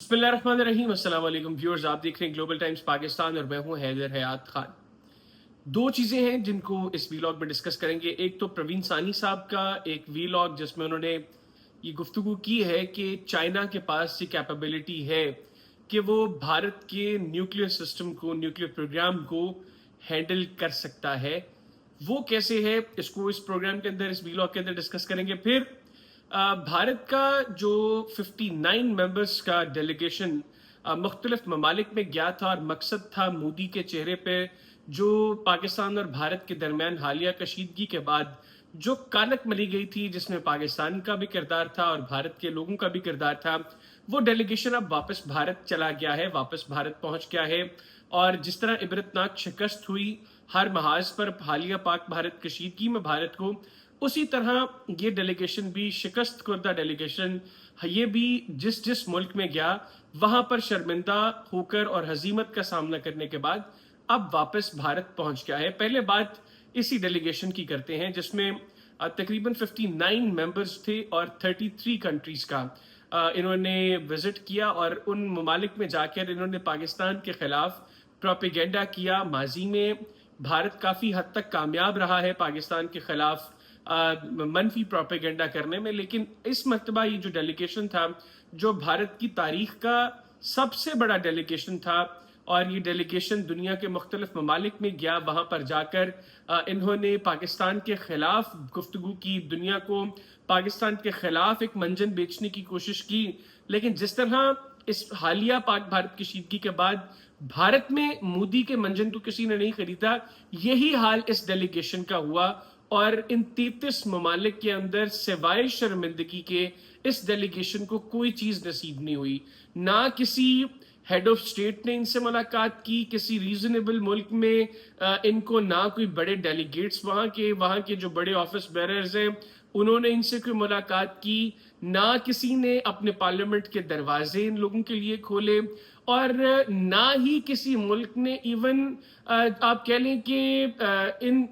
बिस्मिल्लाहिर्रहमानिर्रहीम। अस्सलाम वालेकुम व्यूअर्स, आप देख रहे हैं ग्लोबल टाइम्स पाकिस्तान और मैं हूं हैदर हयात खान। दो चीज़ें हैं जिनको इस वीलॉग में डिस्कस करेंगे। एक तो प्रवीण सानी साहब का एक वीलॉग जिसमें उन्होंने ये गुफ्तगू की है कि चाइना के पास ये कैपेबिलिटी है कि वो भारत के न्यूक्लियर सिस्टम को, न्यूक्लियर प्रोग्राम को हैंडल कर सकता है। वो कैसे है, इसको इस प्रोग्राम के अंदर, इस वीलॉग के अंदर डिस्कस करेंगे। फिर भारत का जो 59 मेंबर्स का डेलीगेशन मुख्तलिफ ममालिक में गया था और मकसद था मोदी के चेहरे पे जो पाकिस्तान और भारत के दरमियान हालिया कशीदगी के बाद जो कानक मली गई थी, जिसमें पाकिस्तान का भी किरदार था और भारत के लोगों का भी किरदार था, वो डेलीगेशन अब वापस भारत चला गया है, वापस भारत पहुंच गया है। और जिस तरह इबरतनाक शिकस्त हुई हर महाज पर हालिया पाक भारत कशीदगी में भारत को, उसी तरह ये डेलीगेशन भी, शिकस्त खुर्दा डेलीगेशन, ये भी जिस जिस मुल्क में गया वहां पर शर्मिंदा होकर और हजीमत का सामना करने के बाद अब वापस भारत पहुंच गया है। पहले बात इसी डेलीगेशन की करते हैं जिसमें तकरीबन 59 मेंबर्स थे और 33 कंट्रीज का इन्होंने विजिट किया और उन ममालिक में जाकर इन्होंने पाकिस्तान के खिलाफ प्रोपेगेंडा किया। माजी में भारत काफ़ी हद तक कामयाब रहा है पाकिस्तान के खिलाफ मनफी प्रोपेगेंडा करने में, लेकिन इस मरतबा ये जो डेलीगेशन था, जो भारत की तारीख का सबसे बड़ा डेलीगेशन था, और ये डेलीगेशन दुनिया के मुख्तलिफ ममालिक में गया। वहाँ पर जाकर इन्होंने पाकिस्तान के खिलाफ गुफ्तगू की, दुनिया को पाकिस्तान के खिलाफ एक मंजन बेचने की कोशिश की। लेकिन जिस तरह इस हालिया पाक भारत कशीदगी के बाद भारत में मोदी के मंजन तो किसी ने नहीं खरीदा, यही हाल इस डेलीगेशन का हुआ। और इन 33 ममालिक के अंदर सिवाय शर्मिंदगी के इस डेलीगेशन को कोई चीज़ नसीब नहीं हुई। ना किसी हेड ऑफ स्टेट ने इनसे मुलाकात की, किसी रीजनेबल मुल्क में इनको, ना कोई बड़े डेलीगेट्स वहाँ के जो बड़े ऑफिस बेरर्स हैं उन्होंने इनसे कोई मुलाकात की, ना किसी ने अपने पार्लियामेंट के दरवाजे इन लोगों के लिए खोले, और ना ही किसी मुल्क ने इवन आप कह लें कि इन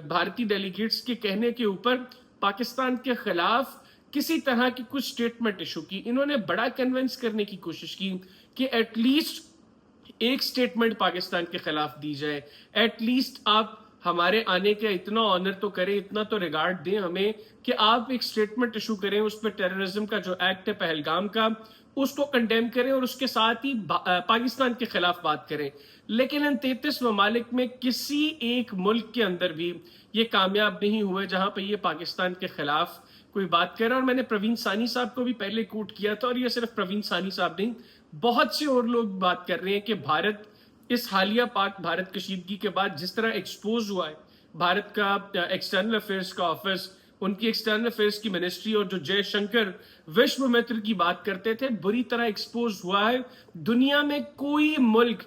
भारतीय डेलीगेट्स के कहने के ऊपर पाकिस्तान के खिलाफ किसी तरह की कुछ स्टेटमेंट इशू की। इन्होंने बड़ा कन्विंस करने की कोशिश की कि एटलीस्ट एक स्टेटमेंट पाकिस्तान के खिलाफ दी जाए, एटलीस्ट आप हमारे आने का इतना ऑनर तो करें, इतना तो रिगार्ड दें हमें कि आप एक स्टेटमेंट इशू करें, उस पर टेररिज्म का जो एक्ट है पहलगाम का, उसको कंडेम करें और उसके साथ ही पाकिस्तान के खिलाफ बात करें। लेकिन इन 33 ममालिक में किसी एक मुल्क के अंदर भी ये कामयाब नहीं हुए जहां पर ये पाकिस्तान के खिलाफ कोई बात करे। और मैंने प्रवीण सानी साहब को भी पहले कोट किया था, और ये सिर्फ प्रवीण सानी साहब नहीं, बहुत से और लोग बात कर रहे हैं कि भारत इस हालिया पाक भारत कशीदगी के बाद जिस तरह एक्सपोज हुआ है, भारत का एक्सटर्नल अफेयर्स का ऑफिस, उनकी एक्सटर्नल अफेयर्स की मिनिस्ट्री, और जो जयशंकर विश्व मित्र की बात करते थे, बुरी तरह एक्सपोज हुआ है। दुनिया में कोई मुल्क,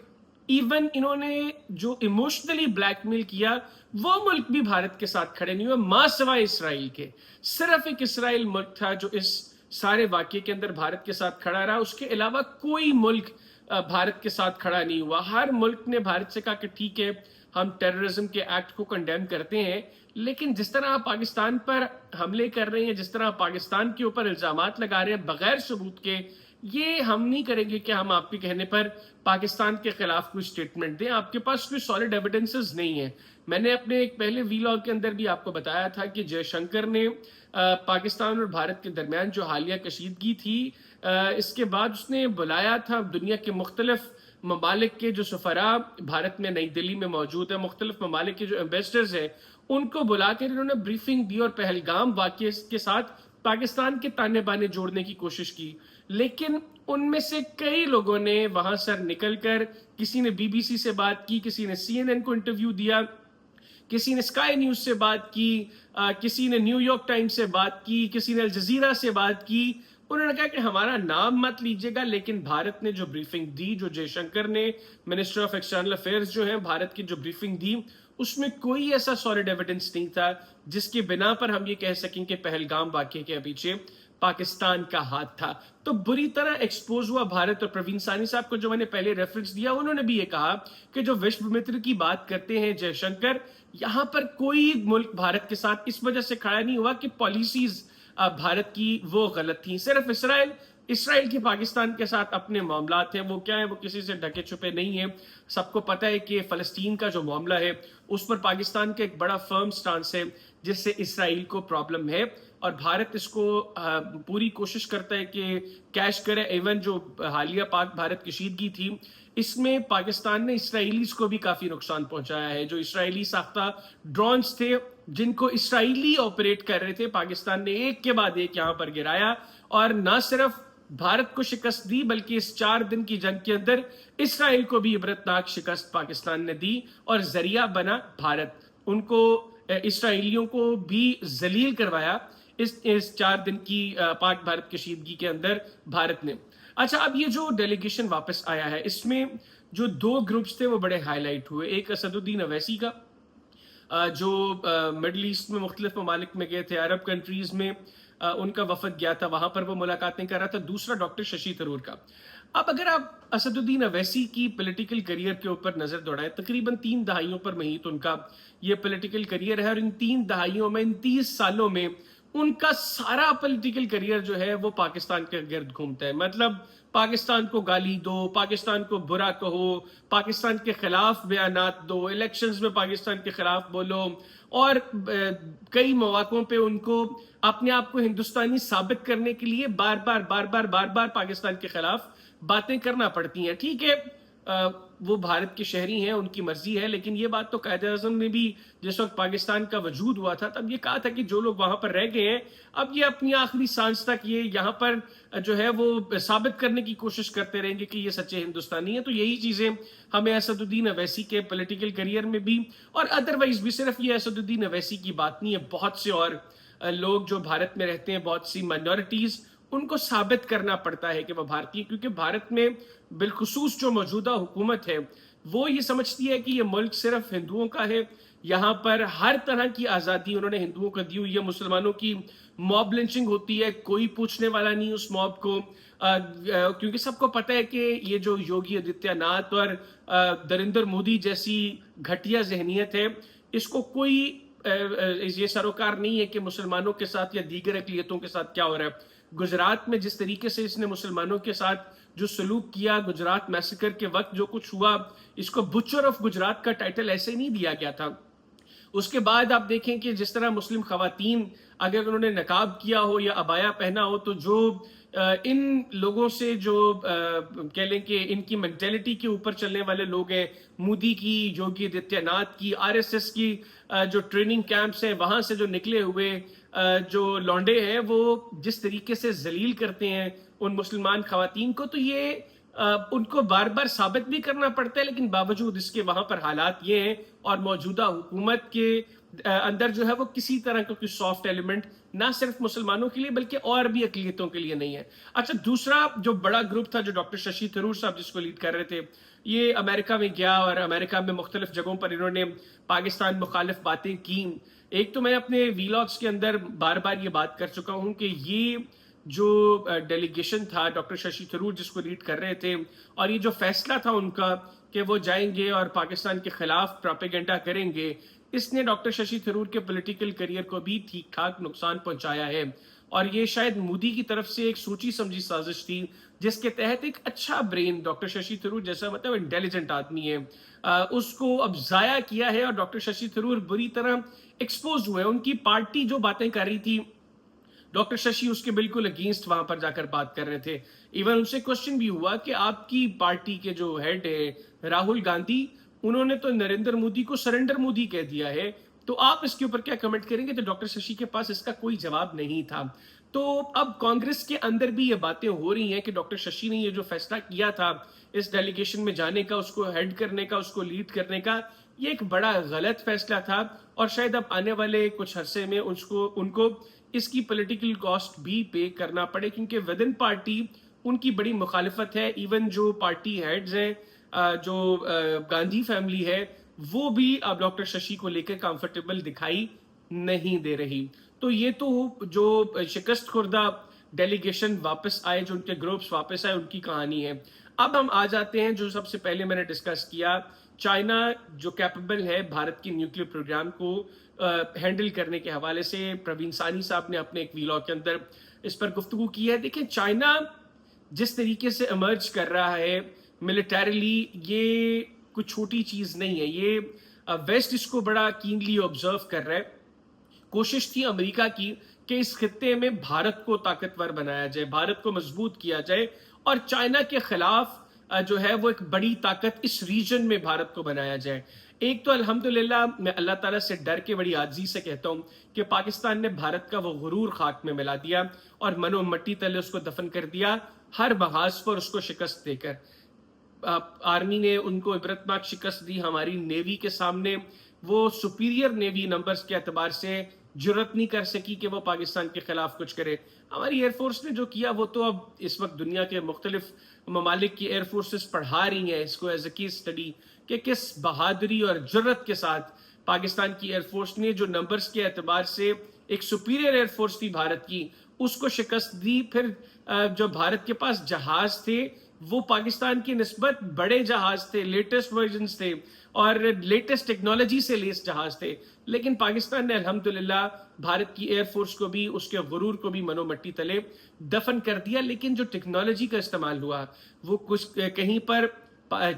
इवन इन्होंने जो इमोशनली ब्लैकमेल किया, वो मुल्क भी भारत के साथ खड़े नहीं हुए, मां सिवाय इसराइल के। सिर्फ एक इसराइल मुल्क था जो इस सारे वाकये के अंदर भारत के साथ खड़ा रहा, उसके अलावा कोई मुल्क भारत के साथ खड़ा नहीं हुआ। हर मुल्क ने भारत से कहा कि ठीक है, हम टेररिज्म के एक्ट को कंडेम करते हैं, लेकिन जिस तरह आप पाकिस्तान पर हमले कर रहे हैं, जिस तरह आप पाकिस्तान के ऊपर इल्जामात लगा रहे हैं बगैर सबूत के, ये हम नहीं करेंगे कि हम आपके कहने पर पाकिस्तान के खिलाफ कोई स्टेटमेंट दें। आपके पास कोई सॉलिड एविडेंसेस नहीं है। मैंने अपने एक पहले वीलॉग के अंदर भी आपको बताया था कि जयशंकर ने पाकिस्तान और भारत के दरमियान जो हालिया कशीदगी थी, इसके बाद उसने बुलाया था दुनिया के मुख्तलिफ ममालिक के जो सफरा भारत में नई दिल्ली में मौजूद है, मुख्तलिफ ममालिक के जो एम्बेसडर्स हैं, उनको बुलाकर इन्होंने ब्रीफिंग दी और पहलगाम वाक़ये के साथ पाकिस्तान के ताने बाने जोड़ने की कोशिश की। लेकिन उनमें से कई लोगों ने वहां से निकल कर, किसी ने बीबीसी से बात की, किसी ने CNN को इंटरव्यू दिया, किसी ने स्काई न्यूज से बात की, किसी ने न्यूयॉर्क टाइम्स से बात की, किसी ने अल जजीरा से बात की। उन्होंने कहा कि हमारा नाम मत लीजिएगा, लेकिन भारत ने जो ब्रीफिंग दी, जो जयशंकर ने, मिनिस्टर ऑफ एक्सटर्नल अफेयर्स जो है भारत की, जो ब्रीफिंग दी, उसमें कोई ऐसा सॉलिड एविडेंस नहीं था जिसके बिना पर हम ये कह सकें कि पहलगाम वाकये के पीछे पाकिस्तान का हाथ था। तो बुरी तरह एक्सपोज हुआ भारत। और प्रवीण सानी साहब को जो मैंने पहले रेफरेंस दिया, उन्होंने भी ये कहा कि जो विश्व मित्र की बात करते हैं जयशंकर, यहाँ पर कोई मुल्क भारत के साथ इस वजह से खड़ा नहीं हुआ कि पॉलिसीज भारत की वो गलत थी। सिर्फ इसराइल इसराइल के पाकिस्तान के साथ अपने मामलात हैं, वो क्या है, वो किसी से ढके छुपे नहीं है। सबको पता है कि फ़लस्तीन का जो मामला है उस पर पाकिस्तान का एक बड़ा फर्म स्टांस है, जिससे इसराइल को प्रॉब्लम है और भारत इसको पूरी कोशिश करता है कि कैश करे। इवन जो हालिया पाक भारत कशीदगी थी, इसमें पाकिस्तान ने इसराइलीज को भी काफ़ी नुकसान पहुंचाया है। जो इसराइली साख्ता ड्रोन्स थे जिनको इसराइली ऑपरेट कर रहे थे, पाकिस्तान ने एक के बाद एक यहाँ पर गिराया और ना सिर्फ भारत को शिकस्त दी बल्कि इस 4 दिन की जंग के अंदर इसराइल को भी इबरतनाक शिकस्त पाकिस्तान ने दी और जरिया बना भारत। उनको इसराइलियों को भी जलील करवाया इस 4 दिन की पाक भारत कशीदगी के अंदर भारत ने। अच्छा, अब ये जो डेलीगेशन वापस आया है, इसमें जो 2 ग्रुप्स थे वो बड़े हाईलाइट हुए। एक असदुद्दीन अवैसी का जो मिडल ईस्ट में मुख्तलिफ ममालिक में गए थे, अरब कंट्रीज में उनका वफद गया था, वहां पर वो मुलाकातें कर रहा था। दूसरा डॉक्टर शशि थरूर का। अब अगर आप असदुद्दीन अवैसी की पॉलिटिकल करियर के ऊपर नजर दौड़ाएं, तकरीबन 3 दहाइयों पर महीत उनका ये पॉलिटिकल करियर है और इन 3 दहाइयों में, इन 30 सालों में उनका सारा पॉलिटिकल करियर जो है वो पाकिस्तान के गिर्द घूमता है। मतलब पाकिस्तान को गाली दो, पाकिस्तान को बुरा कहो, पाकिस्तान के खिलाफ बयानात दो, इलेक्शंस में पाकिस्तान के खिलाफ बोलो और कई मौक़ों पे उनको अपने आप को हिंदुस्तानी साबित करने के लिए बार बार पाकिस्तान के खिलाफ बातें करना पड़ती हैं। ठीक है, वो भारत के शहरी हैं, उनकी मर्जी है, लेकिन ये बात तो कायदे आज़म ने भी जिस वक्त पाकिस्तान का वजूद हुआ था तब ये कहा था कि जो लोग वहां पर रह गए हैं अब ये अपनी आखिरी सांस तक ये यहाँ पर जो है वो साबित करने की कोशिश करते रहेंगे कि ये सच्चे हिंदुस्तानी हैं। तो यही चीजें हमें असदुद्दीन अवैसी के पॉलिटिकल करियर में भी और अदरवाइज भी, सिर्फ ये असदुद्दीन अवैसी की बात नहीं है, बहुत से और लोग जो भारत में रहते हैं, बहुत सी माइनॉरिटीज, उनको साबित करना पड़ता है कि वह भारतीय, क्योंकि भारत में बिलखुसूस जो मौजूदा हुकूमत है वो ये समझती है कि ये मुल्क सिर्फ हिंदुओं का है, यहाँ पर हर तरह की आज़ादी उन्होंने हिंदुओं को दी हुई है। मुसलमानों की मॉब लिंचिंग होती है, कोई पूछने वाला नहीं उस मॉब को, क्योंकि सबको पता है कि ये जो योगी आदित्यनाथ और नरेंद्र मोदी जैसी घटिया जहनीत है, इसको कोई ये सरोकार नहीं है कि मुसलमानों के साथ या दीगर अक़लियतों के साथ क्या हो रहा है। गुजरात में जिस तरीके से इसने मुसलमानों के साथ जो सलूक किया, गुजरात मैसेकर के वक्त जो कुछ हुआ, इसको बुचर ऑफ गुजरात का टाइटल ऐसे नहीं दिया गया था। उसके बाद आप देखें कि जिस तरह मुस्लिम खवातीन अगर उन्होंने नकाब किया हो या अबाया पहना हो, तो जो इन लोगों से जो कह लें कि इनकी मेंटेलिटी के ऊपर चलने वाले लोग हैं, मोदी की, योगी आदित्यनाथ की, आरएसएस की जो ट्रेनिंग कैंप्स हैं वहां से जो निकले हुए जो लौंडे हैं, वो जिस तरीके से जलील करते हैं उन मुसलमान खवातीन को, तो ये उनको बार बार साबित भी करना पड़ता है। लेकिन बावजूद इसके वहां पर हालात ये हैं और मौजूदा हुकूमत के अंदर जो है वो किसी तरह का कोई सॉफ्ट एलिमेंट ना सिर्फ मुसलमानों के लिए बल्कि और भी अक़लियतों के लिए नहीं है। अच्छा, दूसरा जो बड़ा ग्रुप था जो डॉक्टर शशि थरूर साहब जिसको लीड कर रहे थे, ये अमेरिका में गया और अमेरिका में मुख्तलिफ जगहों पर इन्होंने पाकिस्तान मुखालिफ बातें की। एक तो मैं अपने वीलॉग्स के अंदर बार बार ये बात कर चुका हूं कि ये जो डेलीगेशन था डॉक्टर शशि थरूर जिसको लीड कर रहे थे, और ये जो फैसला था उनका कि वो जाएंगे और पाकिस्तान के खिलाफ प्रोपेगेंडा करेंगे, इसने डॉक्टर शशि थरूर के पॉलिटिकल करियर को भी ठीक ठाक नुकसान पहुंचाया है। और ये शायद मोदी की तरफ से एक सोची समझी साजिश थी जिसके तहत एक अच्छा ब्रेन, डॉक्टर शशि थरूर जैसा मतलब इंटेलिजेंट आदमी है, उसको अब जाया किया है और डॉक्टर शशि थरूर बुरी तरह एक्सपोज हुए। उनकी पार्टी जो बातें कर रही थी, डॉक्टर शशि उसके बिल्कुल अगेंस्ट वहां पर जाकर बात कर रहे थे। इवन उनसे क्वेश्चन भी हुआ कि आपकी पार्टी के जो हेड है राहुल गांधी, उन्होंने तो नरेंद्र मोदी को सरेंडर मोदी कह दिया है, तो आप इसके ऊपर क्या कमेंट करेंगे? तो डॉक्टर शशि के पास इसका कोई जवाब नहीं था। तो अब कांग्रेस के अंदर भी ये बातें हो रही हैं कि डॉक्टर शशि ने ये जो फैसला किया था इस डेलीगेशन में जाने का, उसको हेड करने का, उसको लीड करने का, ये एक बड़ा गलत फैसला था और शायद अब आने वाले कुछ अरसे में उनको इसकी पॉलिटिकल कॉस्ट भी पे करना पड़े, क्योंकि विद इन पार्टी उनकी बड़ी मुखालिफत है। इवन जो पार्टी हेड्स हैं, जो गांधी फैमिली है, वो भी अब डॉक्टर शशि को लेकर कंफर्टेबल दिखाई नहीं दे रही। तो ये तो जो शिकस्त खुर्दा डेलीगेशन वापस आए, जो उनके ग्रुप्स वापस आए, उनकी कहानी है। अब हम आ जाते हैं जो सबसे पहले मैंने डिस्कस किया, चाइना जो कैपेबल है भारत की न्यूक्लियर प्रोग्राम को हैंडल करने के हवाले से। प्रवीण सानी साहब ने अपने एक वीलॉग के अंदर इस पर गुफ्तगू की है। देखिए, चाइना جس طریقے سے ایمرج کر رہا ہے ملٹریلی، یہ کوئی چھوٹی چیز نہیں ہے. یہ ویسٹ اس کو بڑا کینلی آبزرو کر رہا ہے. کوشش تھی امریکہ کی کہ اس خطے میں بھارت کو طاقتور بنایا جائے، بھارت کو مضبوط کیا جائے، اور چائنا کے خلاف جو ہے وہ ایک بڑی طاقت اس ریجن میں بھارت کو بنایا جائے. ایک تو الحمدللہ میں اللہ تعالیٰ سے ڈر کے بڑی عاجزی سے کہتا ہوں کہ پاکستان نے بھارت کا وہ غرور خاک میں ملا دیا اور منو مٹی تلے اس کو دفن کر دیا، ہر محاذ پر اس کو شکست دے کر. آرمی نے ان کو عبرتناک شکست دی ہماری نیوی کے سامنے. وہ سپیریئر نیوی نمبرز کے اعتبار سے جرت نہیں کر سکی کہ وہ پاکستان کے خلاف کچھ کرے. ہماری ایئر فورس نے جو کیا وہ تو اب اس وقت دنیا کے مختلف ممالک کی ایئر فورسز پڑھا رہی ہیں اس کو ایز اے کیس اسٹڈی کہ کس بہادری اور جرت کے ساتھ پاکستان کی ایئر فورس نے جو نمبرز کے اعتبار سے ایک سپیریئر ایئر فورس تھی بھارت کی اس کو شکست دی. پھر جو بھارت کے پاس جہاز تھے وہ پاکستان کی نسبت بڑے جہاز تھے، لیٹسٹ ورژنز تھے اور لیٹسٹ ٹیکنالوجی سے لیس جہاز تھے، لیکن پاکستان نے الحمدللہ بھارت کی ایئر فورس کو بھی اس کے غرور کو بھی منو مٹی تلے دفن کر دیا. لیکن جو ٹیکنالوجی کا استعمال ہوا وہ کچھ کہیں پر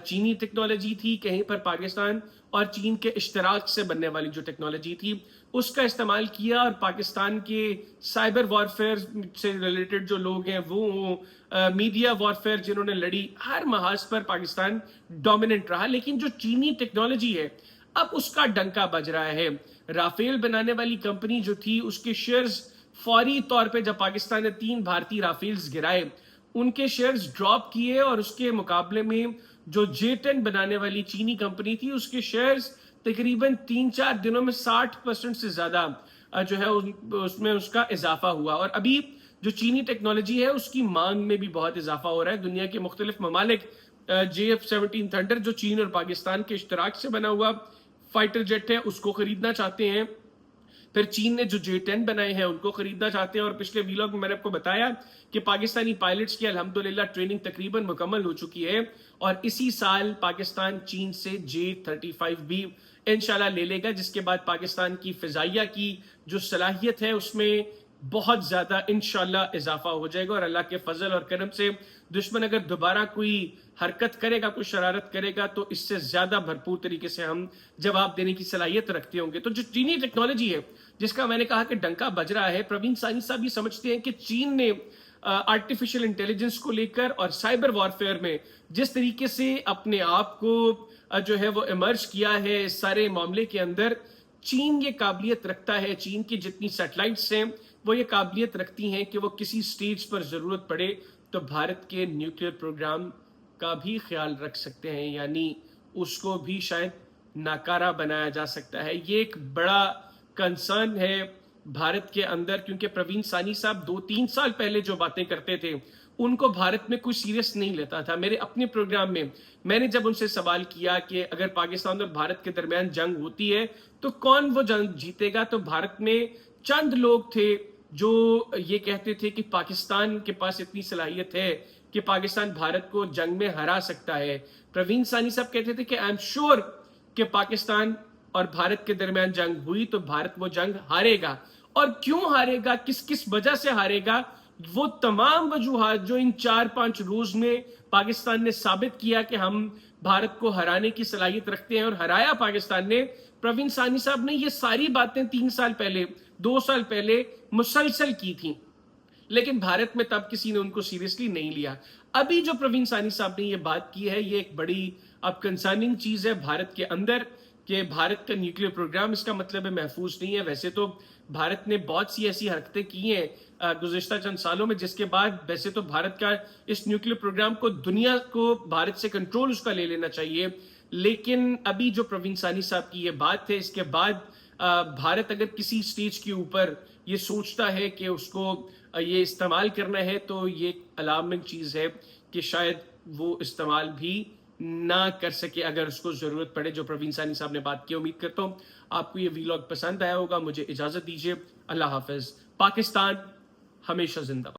چینی ٹیکنالوجی تھی، کہیں پر پاکستان اور چین کے اشتراک سے بننے والی جو ٹیکنالوجی تھی اس کا استعمال کیا. اور پاکستان کے سائبر وارفیئر سے ریلیٹڈ جو لوگ ہیں وہ میڈیا وارفیئر جنہوں نے لڑی، ہر محاذ پر پاکستان ڈومیننٹ رہا. لیکن جو چینی ٹیکنالوجی ہے اب اس کا ڈنکا بج رہا ہے. رافیل بنانے والی کمپنی جو تھی اس کے شیئرز فوری طور پہ جب پاکستان نے 3 بھارتی رافیلز گرائے ان کے شیئرز ڈراپ کیے، اور اس کے مقابلے میں جو J-10 بنانے والی چینی کمپنی تھی اس کے شیئرز تقریباً 3-4 دنوں میں 60% سے زیادہ جو ہے اس میں اس کا اضافہ ہوا. اور ابھی جو چینی ٹیکنالوجی ہے اس کی مانگ میں بھی بہت اضافہ ہو رہا ہے. دنیا کے مختلف ممالک JF-17 تھنڈر جو چین اور پاکستان کے اشتراک سے بنا ہوا فائٹر جیٹ ہے اس کو خریدنا چاہتے ہیں. پھر چین نے جو J-10 بنائے ہیں ان کو خریدنا چاہتے ہیں. اور پچھلے ویلاگ میں نے آپ کو بتایا کہ پاکستانی پائلٹس کی الحمدللہ ٹریننگ تقریباً مکمل ہو چکی ہے، اور اسی سال پاکستان چین سے J-35 بھی انشاءاللہ لے لے گا، جس کے بعد پاکستان کی فضائیہ کی جو صلاحیت ہے اس میں بہت زیادہ انشاءاللہ اضافہ ہو جائے گا. اور اللہ کے فضل اور کرم سے دشمن اگر دوبارہ کوئی حرکت کرے گا، کوئی شرارت کرے گا تو اس سے زیادہ بھرپور طریقے سے ہم جواب دینے کی صلاحیت رکھتے ہوں گے. تو جو چینی ٹیکنالوجی ہے جس کا میں نے کہا کہ ڈنکا بج رہا ہے، پروین سانی صاحب یہ سمجھتے ہیں کہ چین نے آرٹیفیشل انٹیلیجنس کو لے کر اور سائبر وارفیئر میں جس طریقے سے اپنے آپ کو جو ہے وہ ایمرج کیا ہے اس سارے معاملے کے اندر، چین یہ قابلیت رکھتا ہے، چین کی جتنی سیٹلائٹس ہیں وہ یہ قابلیت رکھتی ہیں کہ وہ کسی سٹیج پر ضرورت پڑے تو بھارت کے نیوکلیئر پروگرام کا بھی خیال رکھ سکتے ہیں، یعنی اس کو بھی شاید ناکارہ بنایا جا سکتا ہے. یہ ایک بڑا کنسرن ہے بھارت کے اندر، کیونکہ پروین سانی صاحب 2-3 سال پہلے جو باتیں کرتے تھے ان کو بھارت میں کوئی سیریس نہیں لیتا تھا. میرے اپنے پروگرام میں میں نے جب ان سے سوال کیا کہ اگر پاکستان اور بھارت کے درمیان جنگ ہوتی ہے تو کون وہ جنگ جیتے گا، تو بھارت میں چند لوگ تھے جو یہ کہتے تھے کہ پاکستان کے پاس اتنی صلاحیت ہے کہ پاکستان بھارت کو جنگ میں ہرا سکتا ہے. پروین سانی صاحب کہتے تھے کہ آئی ایم شیور کہ پاکستان اور بھارت کے درمیان جنگ ہوئی تو بھارت وہ جنگ ہارے گا. اور کیوں ہارے گا، کس وجہ سے ہارے گا، وہ تمام وجوہات جو ان 4-5 روز میں پاکستان نے ثابت کیا کہ ہم بھارت کو ہرانے کی صلاحیت رکھتے ہیں اور ہرایا پاکستان نے. پروین سانی صاحب نے یہ ساری باتیں 3 سال پہلے 2 سال پہلے مسلسل کی تھیں، لیکن بھارت میں تب کسی نے ان کو سیریسلی نہیں لیا. ابھی جو پروین سانی صاحب نے یہ بات کی ہے یہ ایک بڑی اب کنسرننگ چیز ہے بھارت کے اندر کہ بھارت کا نیوکلیئر پروگرام اس کا مطلب ہے محفوظ نہیں ہے. ویسے تو بھارت نے بہت سی ایسی حرکتیں کی ہیں گزشتہ چند سالوں میں جس کے بعد ویسے تو بھارت کا اس نیوکلیئر پروگرام کو دنیا کو بھارت سے کنٹرول اس کا لے لینا چاہیے. لیکن ابھی جو پروین سانی صاحب کی یہ بات ہے اس کے بعد بھارت اگر کسی سٹیج کے اوپر یہ سوچتا ہے کہ اس کو یہ استعمال کرنا ہے تو یہ الارمنگ چیز ہے کہ شاید وہ استعمال بھی نہ کر سکے اگر اس کو ضرورت پڑے. جو پروین سانی صاحب نے بات کی امید کرتا ہوں آپ کو یہ ویلاگ پسند آیا ہوگا. مجھے اجازت دیجیے، اللہ حافظ. پاکستان ہمیشہ زندہ باد.